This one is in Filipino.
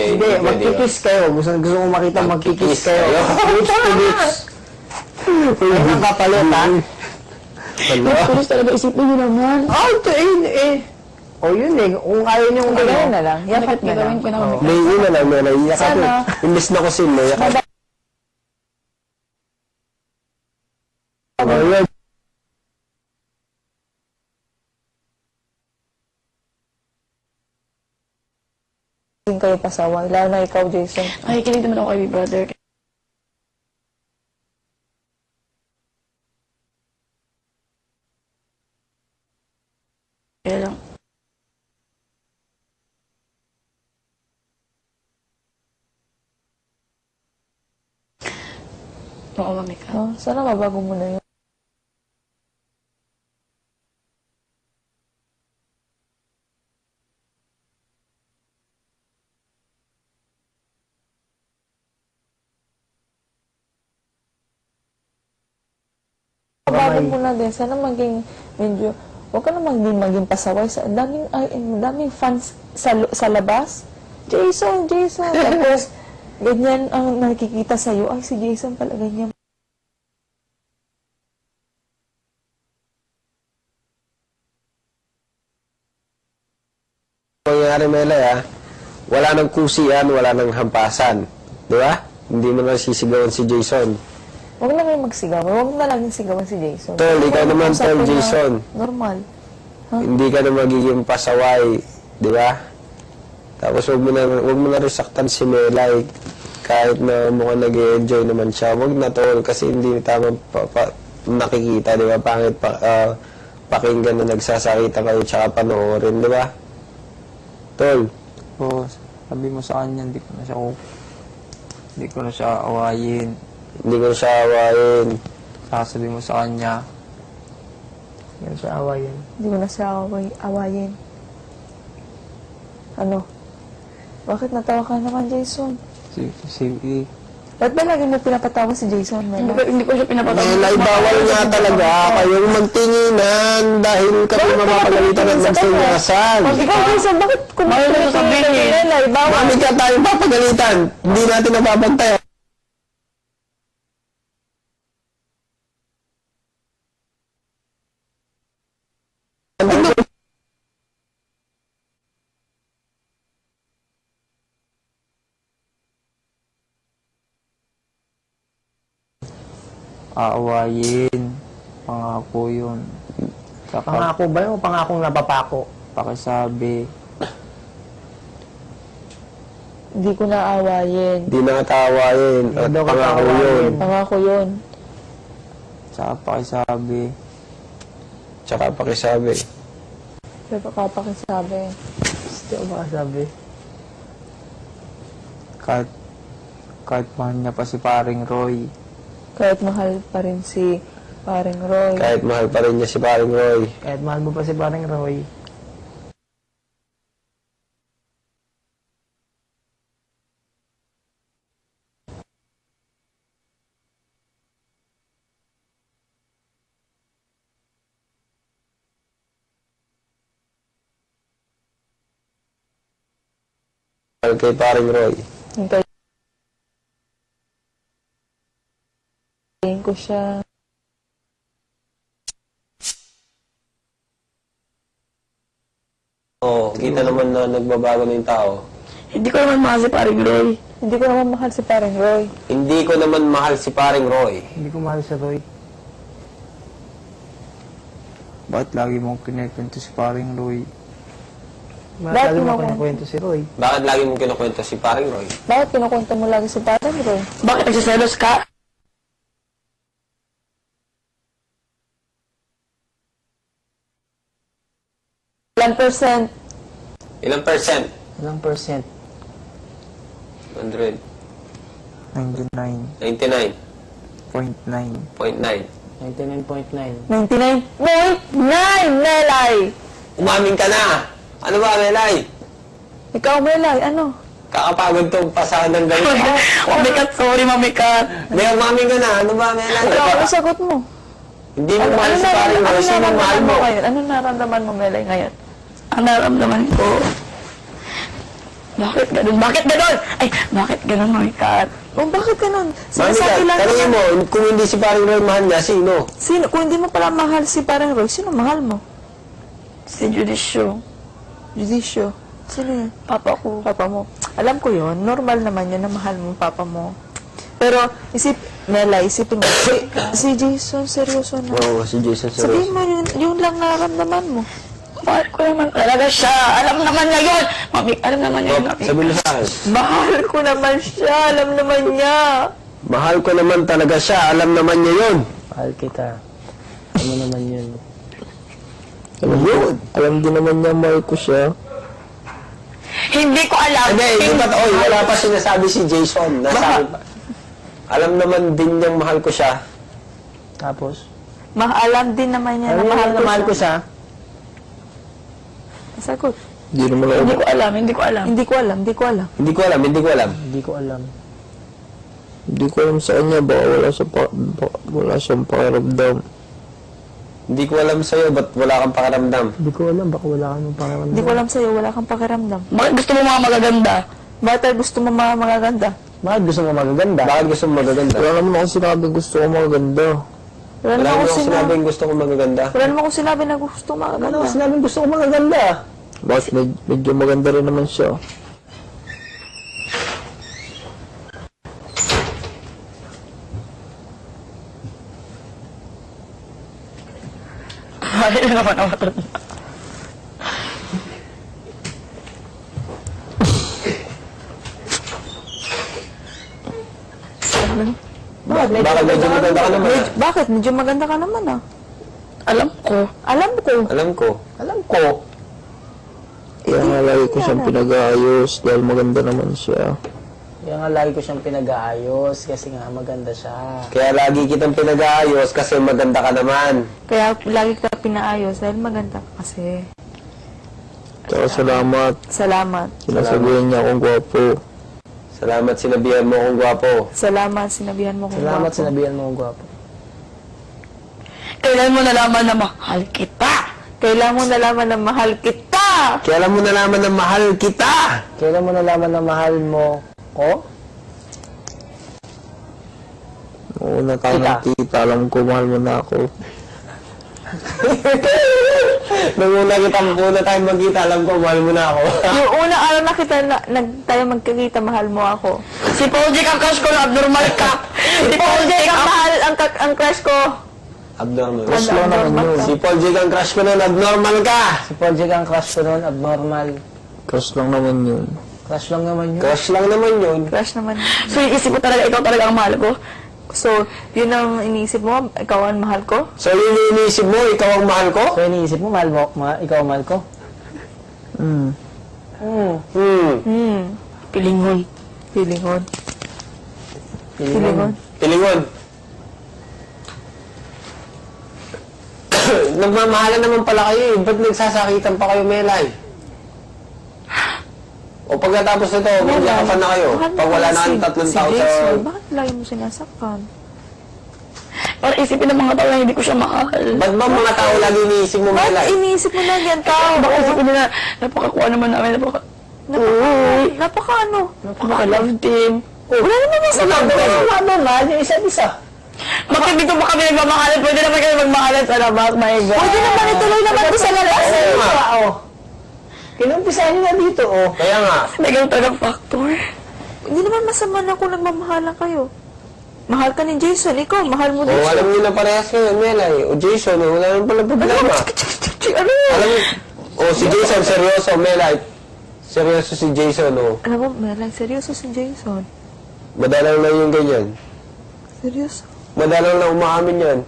Hindi, magkikiss kayo. Gusto ko makita magkikiss kayo. Lips to lips. Ayun ang kapalit, ha? Pulis talaga, isipin nyo naman. Ito eh. Yun eh. Kung ayaw niyo kung Gawin na lang. Yakap na lang. Gagawin ko na kami. May yun na lang, may naiyak ako. Sana. Imbis na kusin mo, yakap. Yun. Hindi kayo pasaway. Lalo na ikaw, Jason. Nakikinig naman ako kay Big Brother. Kaya lang. Oo, mami ka. Sana mabago mo na yun. Mabago mo na din. Sana maging medyo... Huwag ka na maging pasaway. Daming fans sa labas. Jason! Tapos, ganyan ang nakikita sa'yo. Ay, si Jason pala ganyan. Nangyari, Melay, wala nang kusian, wala nang hampasan. Di ba? Hindi mo na sisigawan si Jason. Huwag na kayo magsigaw. Huwag na lang sigawan si Jason. Tol, ikaw naman, Usapin Tol, na Jason. Normal. Hindi ka na magiging pasaway. Di ba? Tapos huwag mo na rin saktan si Melay. Kahit na mukhang nag-enjoy naman siya. Huwag na, Tol, kasi hindi tama nakikita, di ba? Pangit pakinggan na nagsasakita kayo tsaka panoorin, di ba? Tol. Oo, sabi mo sa kanya, hindi ko na siya awayin. Hindi ko siya awayin. Sasabi mo sa kanya, Hindi ko siya awayin. Hindi mo na siya awayin. Ano? Bakit natawa ka naman, Jason? sige, Ba't ba lagi mo pinapatawa si Jason? Hindi ko siya pinapatawa. Melay, bawal nga talaga kayong magtinginan dahil kami mapapagalitan at magsinyasan. Pag ikaw, Jason, bakit kumain Bawal na sabihin eh. Melay? Bawal. Mami ka tayong papagalitan. Hindi natin napapantayan. aawayin. Pangako yun. Saka Pangako ba yun o pangakong napapako? pakisabi. Hindi ko na awayin. Hindi na katawain. At Hindi daw pangako katawain. yun. Pangako yun. Saka pakisabi. Tsaka pakisabi. Pero pakisabi. Hindi ko makasabi. Kahit mahal niya pa si paring Roy. Kahit mahal pa rin si paring Roy. Kahit mahal pa rin niya si paring Roy. Kahit mahal mo pa si paring Roy. Mahal kay paring Roy. Hintayin ko siya. Oo, kita naman na nagbabago na yung tao. Hindi ko naman mahal si paring Roy. Hindi ko naman mahal si paring Roy. Hindi ko naman mahal si paring Roy. Hindi ko mahal si Roy. Bakit lagi mong kinikwento si paring Roy? Bakit Lagi mo mo- kwento si Roy. Bakit lagi mong kinukwento si paring Roy? Bakit kinukwento mo lagi si paring Roy? Bakit nagsiselos ka? Ilan percent? Ilang percent? Ilang percent? 100. 99.9. 99.9. 99.9. 99.9, Melay! Umamin ka na! Ano ba, Melay? Ikaw, Melay, ano? Kakapagod tong pasahan ng galit. Mami Kat, sorry Mami Kat. Hindi, umamin ka na. Ano ba, Melay? Ikaw, ano sagot mo? Hindi mo mahal si paring Roy. Sino mahal mo? ngayon? Ano nararamdaman mo, Melay, ngayon? Ang naramdaman ko, Bakit ganun? Bakit ganun? Ay, bakit ganun, Mami Kat? Oh, bakit ganun? Mami Sinasabi Kat, lang tanongin naman. mo, kung hindi si paring Roy mahal niya, sino? Sino? Kung hindi mo pala mahal si parang Roy, sino mahal mo? Si Judicio. Judicio. Sino yun? Papa ko. Papa mo. Alam ko yun. Normal naman yun na mahal mo papa mo. Pero, isipin mo, si Jason, seryoso na. Oo, si Jason Sabihin seryoso. mo, yun lang nararamdaman mo. Mahal ko naman talaga siya. Alam naman niya yun. Mami, alam naman niya yun. Mami. Sabi mo sa akin, Mahal ko naman siya. Alam naman niya. mahal ko naman talaga siya, alam naman niya yun. Mahal kita. Ano naman yun? Alam din naman niya, mahal ko siya. Hindi ko alam. Hindi pa, wala pa sinasabi si Jason. Nasabi pa. Alam naman din niyang mahal ko siya. Tapos? Alam din naman niya Ano na naman na mahal ko siya? Sagot. Hindi naman ako. Hindi ko alam. Hindi ko alam. Hindi ko alam. Hindi ko alam. Hindi ko alam, hindi ko alam. Hindi ko alam. Hindi ko alam sa kanya, baka wala siyang pakiramdam. Hindi ko alam sa'yo, ba't wala kang pakiramdam? Hindi ko alam. Baka wala kang pakiramdam. Hindi ko alam sa'yo. Wala kang pakiramdam. Bakit gusto mo mga magaganda? Bakit gusto mo mga magaganda? Bakit gusto mo magaganda? Bakit gusto mo magaganda? Wala naman ako sinabing gusto ko maganda. Wala Wala naman mo ako ako sinabi. sinabing gusto ko magaganda. Wala naman ako sinabi na gusto magaganda. Ano? Sinabing gusto ko magaganda. Bakit medyo maganda rin naman siya. Bakit na naman ako? Bakit medyo maganda ka naman? Bakit? Medyo maganda ka naman ah. Alam ko. Alam ko. Alam ko. Alam ko. Kaya nga lagi ko siyang pinag-aayos dahil maganda naman siya. Kaya nga lagi ko siyang pinag-aayos kasi nga maganda siya. Kaya lagi kitang pinag-aayos kasi maganda ka naman. Kaya lagi ka pinaayos dahil maganda ka kasi. Tsaka salamat. Salamat. Sinasabihan niya akong gwapo. Salamat sinabihan mo akong gwapo. Salamat, sinabihan mo kung Salamat gwapo. sinabihan mo ang gwapo. Kailan mo nalaman na mahal kita? Kailan mo nalaman na mahal kita? Kailan mo nalaman na mahal kita? Kailan mo nalaman na mahal mo ko? Una tayo Kita. nakita, alam ko mahal mo na ako. Nung una tayo magkita, alam ko, mahal mo na ako. Yung unang araw na kita, tayo magkikita, mahal mo ako. Si Paul J. ang crush ko na abnormal ka. Si Paul J. Ang mahal, ang crush ko. Abnormal. Crush lang naman yun. Si Paul J. ang crush ko nun, abnormal ka! Si Project ang crush ko noon, abnormal. Crush lang naman yun. Crush lang naman yun. Crush lang naman yun. Crush naman. So, iisip ko talaga, ikaw talaga ang mahal ko. So, yun ang iniisip mo, ikaw ang mahal ko? So yun yung iniisip mo, ikaw ang mahal ko? So iniisip mo, mahal mo, ikaw ang mahal ko? Hmm. Pilingon. Pilingon. Pilingon. Pilingon. Nagmamahalan naman pala kayo eh. Ba't nagsasakitan pa kayo, Melay? O pagkatapos nito, magyakapan na kayo. Mahal mo Pag wala na si- kang 3 si taon sa... Jason, bakit lagi mo sinasaktan? Para isipin ng mga tao na hindi ko siya mahal. Ba't ba mga tao lagi iniisip mo, Bakit Melay? iniisip mo lagi ang tao? Baka isipin nila, napakakuha naman namin, Napaka ano? napaka-love team. Wala naman yung sabi. Mahal yung isa't isa. Bakit dito ba kami nagmamahalan? Pwede naman kayo magmahalan sa labas, my God. Pwede naman ituloy naman ko sa labas. Oo nga. Oh. Kinumpisahan niyo na dito, oh. Kaya nga. May ganun talagang factor. Hindi naman masama na kung nagmamahalan kayo. Mahal ka ni Jason, ikaw, mahal mo O Jason. alam niyo na parehas ngayon, Melay. O Jason, wala naman pala problema. Ano? Alam mo, o si Jason, seryoso, Melay. Seryoso si Jason, o. Alam mo, Merlang, seryoso si Jason. Madalang lang yung ganyan. Seryoso. Madalang lang umaamin yan.